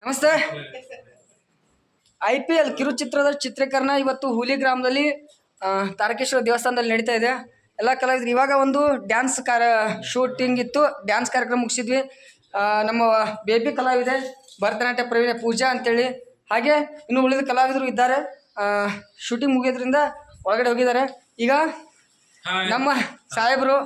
ನಮಸ್ತೆ. IPL ಕಿರುಚಿತ್ರದ ಚಿತ್ರೀಕರಣ ಇವತ್ತು ಹುಲಿ ಗ್ರಾಮದಲ್ಲಿ ತಾರಕೇಶ್ವರ ದೇವಸ್ಥಾನದಲ್ಲಿ ನಡೀತಾ ಇದೆ. ಎಲ್ಲ ಕಲಾವಿದರು ಇವಾಗ ಒಂದು ಡ್ಯಾನ್ಸ್ ಶೂಟಿಂಗ್ ಇತ್ತು, ಡ್ಯಾನ್ಸ್ ಕಾರ್ಯಕ್ರಮ ಮುಗಿಸಿದ್ವಿ. ನಮ್ಮ ಬೇಬಿ ಕಲಾವಿದೆ ಭರತನಾಟ್ಯ ಪ್ರವೀಣೆ ಪೂಜಾ ಅಂತೇಳಿ, ಹಾಗೆ ಇನ್ನು ಉಳಿದ ಕಲಾವಿದರು ಇದ್ದಾರೆ. ಶೂಟಿಂಗ್ ಮುಗಿಯೋದ್ರಿಂದ ಒಳಗಡೆ ಹೋಗಿದ್ದಾರೆ. ಈಗ ನಮ್ಮ ಸಾಹೇಬರು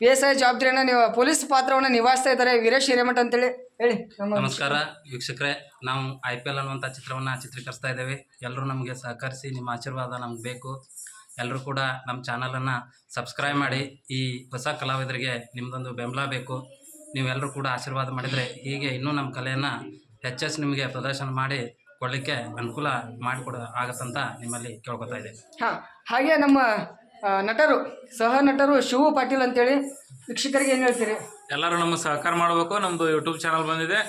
PSI ಜವಾಬ್ದಾರಿಯನ್ನು ನೀವು ಪೊಲೀಸ್ ಪಾತ್ರವನ್ನು ನಿಭಾಯಿಸ್ತಾ ಇದ್ದಾರೆ, ವೀರೇಶ್ ಹಿರೇಮಠ ಅಂತೇಳಿ. ಹೇಳಿ. ನಮಸ್ಕಾರ ವೀಕ್ಷಕರೇ, ನಾವು IPL ಅನ್ನುವಂಥ ಚಿತ್ರವನ್ನು ಚಿತ್ರೀಕರಿಸ್ತಾ ಇದ್ದೇವೆ. ಎಲ್ಲರೂ ನಮಗೆ ಸಹಕರಿಸಿ, ನಿಮ್ಮ ಆಶೀರ್ವಾದ ನಮ್ಗೆ ಬೇಕು. ಎಲ್ಲರೂ ಕೂಡ ನಮ್ಮ ಚಾನಲನ್ನು ಸಬ್ಸ್ಕ್ರೈಬ್ ಮಾಡಿ. ಈ ಹೊಸ ಕಲಾವಿದರಿಗೆ ನಿಮ್ಮದೊಂದು ಬೆಂಬಲ ಬೇಕು. ನೀವೆಲ್ಲರೂ ಕೂಡ ಆಶೀರ್ವಾದ ಮಾಡಿದರೆ ಹೀಗೆ ಇನ್ನೂ ನಮ್ಮ ಕಲೆಯನ್ನು ಹೆಚ್ಚೆಚ್ಚು ನಿಮಗೆ ಪ್ರದರ್ಶನ ಮಾಡಿ ಕೊಡಲಿಕ್ಕೆ ಅನುಕೂಲ ಮಾಡಿಕೊಡ ಆಗತ್ತಂತ ನಿಮ್ಮಲ್ಲಿ ಕೇಳ್ಕೊತಾ ಇದೆ. ಹಾಗೆ ನಮ್ಮ ನಟರು ಸಹ ನಟರು ಶಿವು ಪಾಟೀಲ್ ಅಂತೇಳಿ, ವೀಕ್ಷಕರಿಗೆ ಏನು ಹೇಳ್ತೀರಿ? ಎಲ್ಲರೂ ನಮ್ಮ ಸಹಕಾರ ಮಾಡಬೇಕು. ನಮ್ಮದು ಯೂಟ್ಯೂಬ್ ಚಾನಲ್ ಬಂದಿದೆ.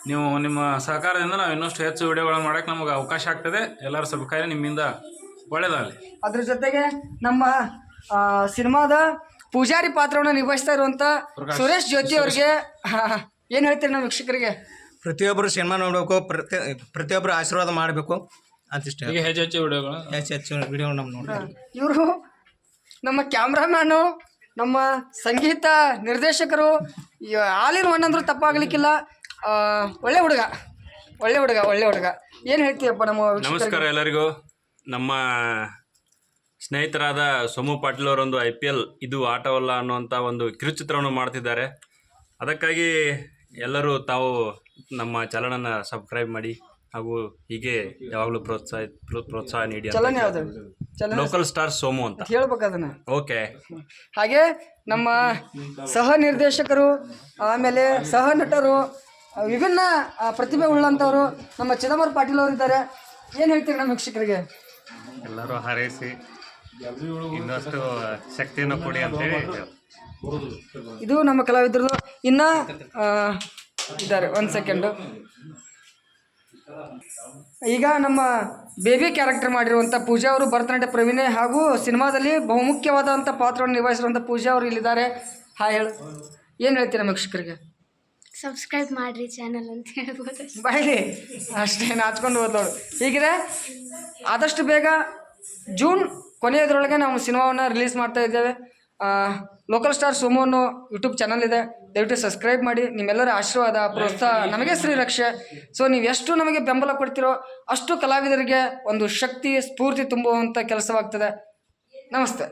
ನೀವು ನಿಮ್ಮ ಸಹಕಾರದಿಂದ ನಾವು ಇನ್ನಷ್ಟು ಹೆಚ್ಚು ವಿಡಿಯೋಗಳನ್ನು ಮಾಡೋಕ್ಕೆ ನಮಗೆ ಅವಕಾಶ ಆಗ್ತದೆ. ಎಲ್ಲರೂ ಸಬ್ಸ್ಕ್ರೈಬ್ ನಿಮ್ಮಿಂದ ಒಳ್ಳೆಯದಾಗಲಿ. ಅದ್ರ ಜೊತೆಗೆ ನಮ್ಮ ಸಿನಿಮಾದ ಪೂಜಾರಿ ಪಾತ್ರವನ್ನು ನಿಭಾಯಿಸ್ತಾ ಇರುವಂಥ ಸುರೇಶ್ ಜ್ಯೋತಿ ಅವ್ರಿಗೆ ಏನು ಹೇಳ್ತೀರಿ ನಮ್ಮ ವೀಕ್ಷಕರಿಗೆ? ಪ್ರತಿಯೊಬ್ಬರು ಸಿನಿಮಾ ನೋಡಬೇಕು, ಪ್ರತಿಯೊಬ್ಬರು ಆಶೀರ್ವಾದ ಮಾಡಬೇಕು ಅಂತಿಷ್ಟ. ಈಗ ಹೆಚ್ಚು ವಿಡಿಯೋ ನಮ್ಮ ನೋಡಿ. ಇವರು ನಮ್ಮ ಕ್ಯಾಮ್ರಾಮ್ಯಾನು, ನಮ್ಮ ಸಂಗೀತ ನಿರ್ದೇಶಕರು, ಹಾಲಿನ ಒನ್ ಅಂದ್ರೂ ತಪ್ಪಾಗಲಿಕ್ಕಿಲ್ಲ. ಒಳ್ಳೆ ಹುಡುಗ. ಏನು ಹೇಳ್ತೀಯಪ್ಪ ನಮ್ಮ? ನಮಸ್ಕಾರ ಎಲ್ಲರಿಗೂ. ನಮ್ಮ ಸ್ನೇಹಿತರಾದ ಸೋಮು ಪಾಟೀಲ್ ಅವರೊಂದು IPL ಇದು ಆಟವಲ್ಲ ಅನ್ನುವಂಥ ಒಂದು ಕಿರುಚಿತ್ರವನ್ನು ಮಾಡ್ತಿದ್ದಾರೆ. ಅದಕ್ಕಾಗಿ ಎಲ್ಲರೂ ತಾವು ನಮ್ಮ ಚಾನಲನ್ನು ಸಬ್ಸ್ಕ್ರೈಬ್ ಮಾಡಿ ಹಾಗೂ ಹೀಗೆ ಯಾವಾಗಲೂ ಪ್ರೋತ್ಸಾಹ ನೀಡಿ. ಲೋಕಲ್ ಸ್ಟಾರ್ ಸೋಮು ಅಂತ ಹೇಳ್ಬೇಕು ಅದನ್ನ. ಓಕೆ. ಹಾಗೆ ನಮ್ಮ ಸಹ ನಿರ್ದೇಶಕರು, ಆಮೇಲೆ ಸಹ ನಟರು, ವಿಭಿನ್ನ ಪ್ರತಿಭೆ ಉಳ್ಳಂಥವರು ನಮ್ಮ ಚಿದಂಬರ ಪಾಟೀಲ್ ಅವರು ಇದ್ದಾರೆ. ಏನು ಹೇಳ್ತೀರಿ ನಮ್ಮ ವೀಕ್ಷಕರಿಗೆ? ಎಲ್ಲರೂ ಹಾರೈಸಿ ಇನ್ನಷ್ಟು ಶಕ್ತಿಯನ್ನು ಕೊಡಿ ಅಂತೇಳಿ. ಇದು ನಮ್ಮ ಕಲಾವಿದರು ಇನ್ನು ಇದ್ದಾರೆ. ಒಂದು ಸೆಕೆಂಡು. ಈಗ ನಮ್ಮ ಬೇಬಿ ಕ್ಯಾರೆಕ್ಟರ್ ಮಾಡಿರುವಂಥ ಪೂಜಾ ಅವರು ಭರತನಾಟ್ಯ ಪ್ರವೀಣೆ ಹಾಗೂ ಸಿನಿಮಾದಲ್ಲಿ ಬಹುಮುಖ್ಯವಾದಂಥ ಪಾತ್ರವನ್ನು ನಿಭಾಯಿಸಿರುವಂಥ ಪೂಜಾ ಅವರು ಇಲ್ಲಿದ್ದಾರೆ. ಹೇಳು, ಏನು ಹೇಳ್ತೀರಿ ನಮ್ಮ ವೀಕ್ಷಕರಿಗೆ? ಸಬ್ಸ್ಕ್ರೈಬ್ ಮಾಡಿರಿ ಚಾನಲ್ ಅಂತ ಹೇಳ್ಬೋದು. ಬಾಯ್ಲಿ ಅಷ್ಟೇ ನಾಚ್ಕೊಂಡು ಹೋದೋಳು. ಹೀಗಿದೆ, ಆದಷ್ಟು ಬೇಗ ಜೂನ್ ಕೊನೆಯದರೊಳಗೆ ನಾವು ಸಿನಿಮಾವನ್ನು ರಿಲೀಸ್ ಮಾಡ್ತಾ ಇದ್ದೇವೆ. ಲೋಕಲ್ ಸ್ಟಾರ್ ಸೋಮು ಅನ್ನೋ ಯೂಟ್ಯೂಬ್ ಚಾನಲ್ ಇದೆ, ದಯವಿಟ್ಟು ಸಬ್ಸ್ಕ್ರೈಬ್ ಮಾಡಿ. ನಿಮ್ಮೆಲ್ಲರ ಆಶೀರ್ವಾದ ಪ್ರೋತ್ಸಾಹ ನಮಗೆ ಶ್ರೀರಕ್ಷೆ. ಸೊ ನೀವು ಎಷ್ಟು ನಮಗೆ ಬೆಂಬಲ ಕೊಡ್ತೀರೋ ಅಷ್ಟು ಕಲಾವಿದರಿಗೆ ಒಂದು ಶಕ್ತಿ ಸ್ಫೂರ್ತಿ ತುಂಬುವಂಥ ಕೆಲಸವಾಗ್ತದೆ. ನಮಸ್ತೆ.